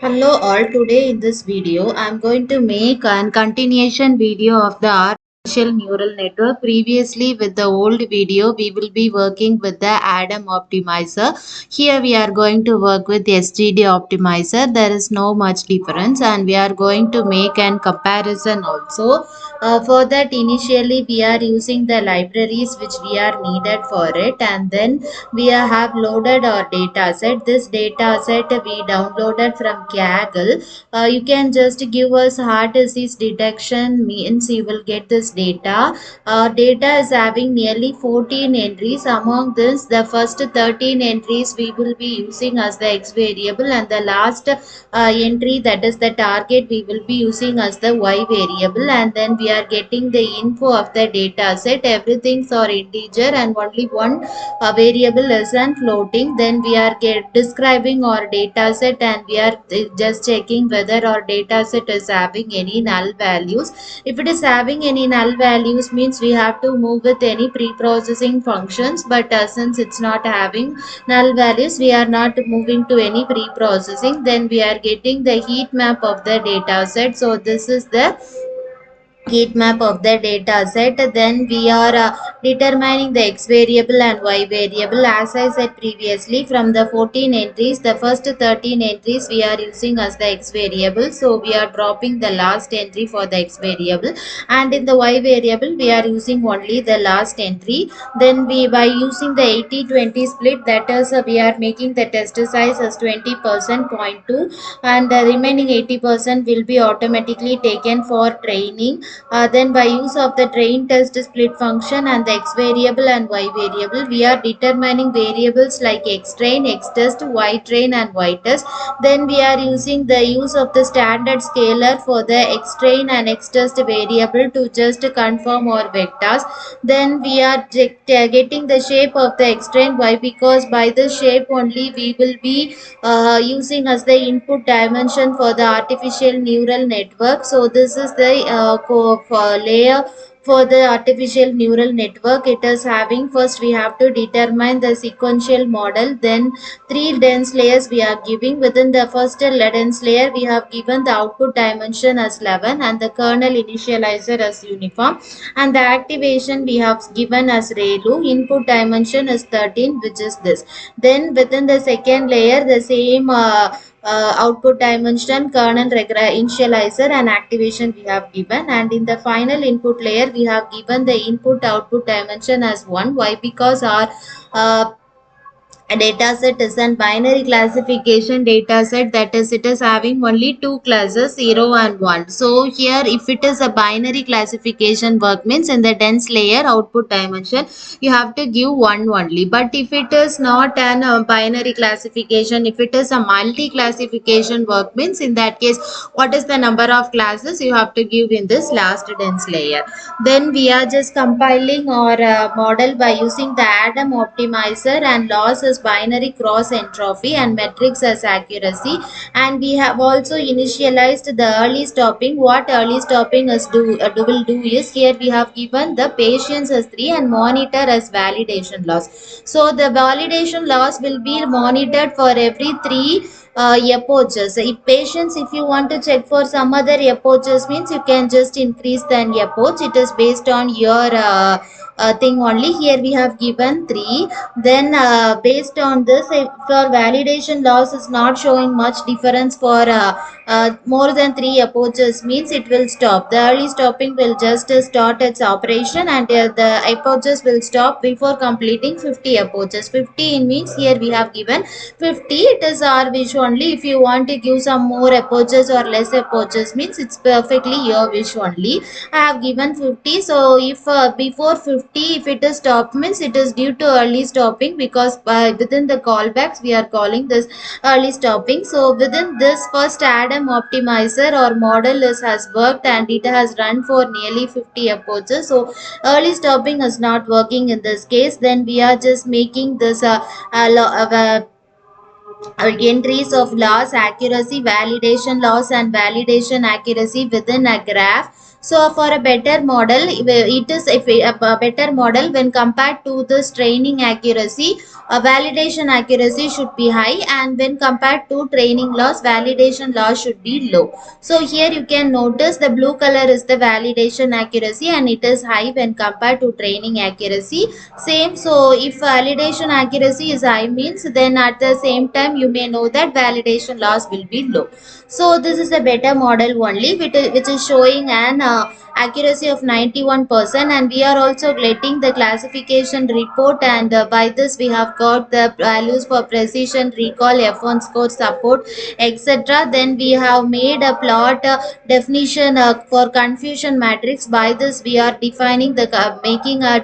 Hello all, today in this video I am going to make a continuation video of the artificial neural network. Previously with the old video we will be working with the Adam optimizer. Here we are going to work with SGD optimizer. There is no much difference and we are going to make an comparison also. For that initially we are using the libraries which we are needed for it, and then we have loaded our data set. This data set we downloaded from Kaggle. You can just give us heart disease detection means you will get this data. Data is having nearly 14 entries. Among this, the first 13 entries we will be using as the X variable, and the last entry, that is the target, we will be using as the Y variable. And then we are getting the info of the data set. Everything's are integer and only one variable is an floating. Then we are describing our data set, and we are just checking whether our data set is having any null values. If it is having any null values means we have to move with any pre-processing functions, but since it's not having null values we are not moving to any pre-processing. Then we are getting the heat map of the data set. So this is the heat map of the data set. Then we are determining the X variable and Y variable. As I said previously, from the 14 entries, the first 13 entries we are using as the X variable, so we are dropping the last entry for the X variable, and in the Y variable we are using only the last entry. Then we, by using the 80-20 split, that is we are making the test size as 20% 0.2, and the remaining 80% will be automatically taken for training. Then by use of the train test split function and the X variable and Y variable, we are determining variables like X train, X test, Y train and Y test. Then we are using the use of the standard scalar for the X train and X test variable to just confirm our vectors. Then we are getting the shape of the X train. Why? Because by the shape only we will be using as the input dimension for the artificial neural network. So this is the layer for the artificial neural network. It is having, first we have to determine the sequential model, then three dense layers we are giving. Within the first dense layer we have given the output dimension as 11 and the kernel initializer as uniform, and the activation we have given as ReLU. Input dimension is 13, which is this. Then within the second layer the same output dimension, kernel initializer and activation we have given, and in the final input layer we have given the input output dimension as 1. Why? Because our a data set is a binary classification data set, that is it is having only two classes, 0 and 1. So here if it is a binary classification work means in the dense layer output dimension you have to give 1 only. But if it is not an binary classification, if it is a multi classification work means in that case what is the number of classes you have to give in this last dense layer. Then we are just compiling our model by using the Adam optimizer, and loss as binary cross entropy and metrics as accuracy. And we have also initialized the early stopping. What early stopping is will do is, here we have given the patience as 3 and monitor as validation loss. So the validation loss will be monitored for every 3 epochs. If patients, if you want to check for some other epochs means you can just increase the epoch. It is based on your thing only. Here we have given 3. Then based on this, if your validation loss is not showing much difference for more than 3 epochs means it will stop. The early stopping will just start its operation, and the epochs will stop before completing 50 epochs. 50 means here we have given 50. It is our wish only. If you want to give some more epochs or less epochs means it's perfectly your wish only. I have given 50. So if before 50 if it is stopped means it is due to early stopping, because within the callbacks we are calling this early stopping. So within this first Adam optimizer our model has worked and it has run for nearly 50 epochs. So early stopping is not working in this case. Then we are just making this entries of loss, accuracy, validation loss and validation accuracy within a graph. So for a better model, it is if a better model when compared to this training accuracy, validation accuracy should be high, and when compared to training loss, validation loss should be low. So here you can notice the blue color is the validation accuracy and it is high when compared to training accuracy. Same, so if validation accuracy is high means then at the same time you may know that validation loss will be low. So this is a better model only which is showing an accuracy of 91%, and we are also getting the classification report, and by this we have got the values for precision, recall, F1 score, support, etc. Then we have made a plot definition for confusion matrix. By this we are defining the making a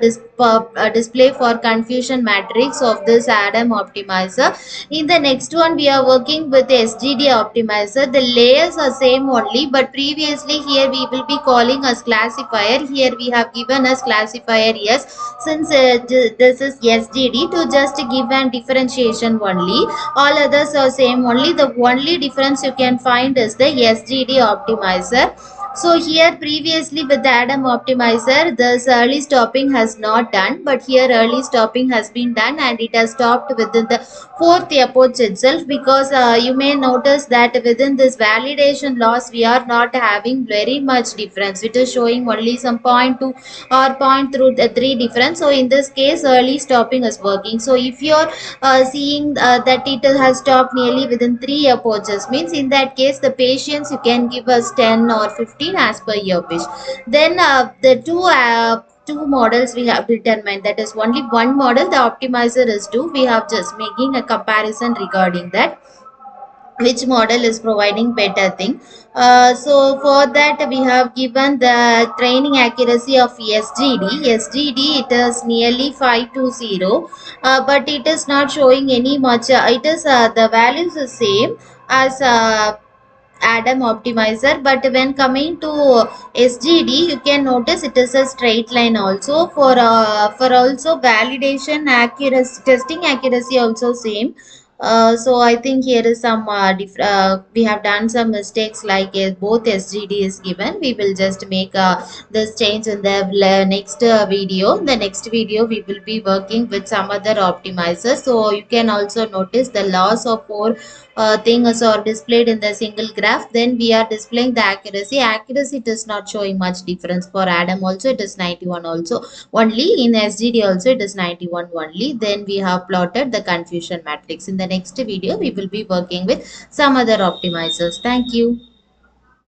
display for confusion matrix of this ADAM optimizer. In the next one we are working with SGD optimizer. The layers are same only, but previously here we will be calling as classifier. Here we have given as classifier, yes, since this is SGD, to just give an differentiation only. All others are same only. The only difference you can find is the SGD optimizer. So here previously with the ADAM optimizer, this early stopping has not done, but here early stopping has been done and it has stopped within the fourth approach itself, because you may notice that within this validation loss we are not having very much difference. It is showing only some 0.2 or 0.3 difference. So in this case early stopping is working. So if you are seeing that it has stopped nearly within 3 approaches, means in that case the patients you can give us 10 or 15 as per your wish. Then the two models we have determined, that is only one model the optimizer is two. We have just making a comparison regarding that which model is providing better thing. So for that we have given the training accuracy of SGD it is nearly 520, but it is not showing any much, it is the values is same as ADAM optimizer, but when coming to SGD you can notice it is a straight line also. For also validation accuracy, testing accuracy also same. So I think here is some we have done some mistakes, like both SGD is given. We will just make this change in the next video. The next video we will be working with some other optimizers. So you can also notice the loss of 4 things are displayed in the single graph. Then we are displaying the accuracy it is not showing much difference. For ADAM also it is 91 also only, in SGD also it is 91 only. Then we have plotted the confusion matrix. In the next video we will be working with some other optimizers. Thank you.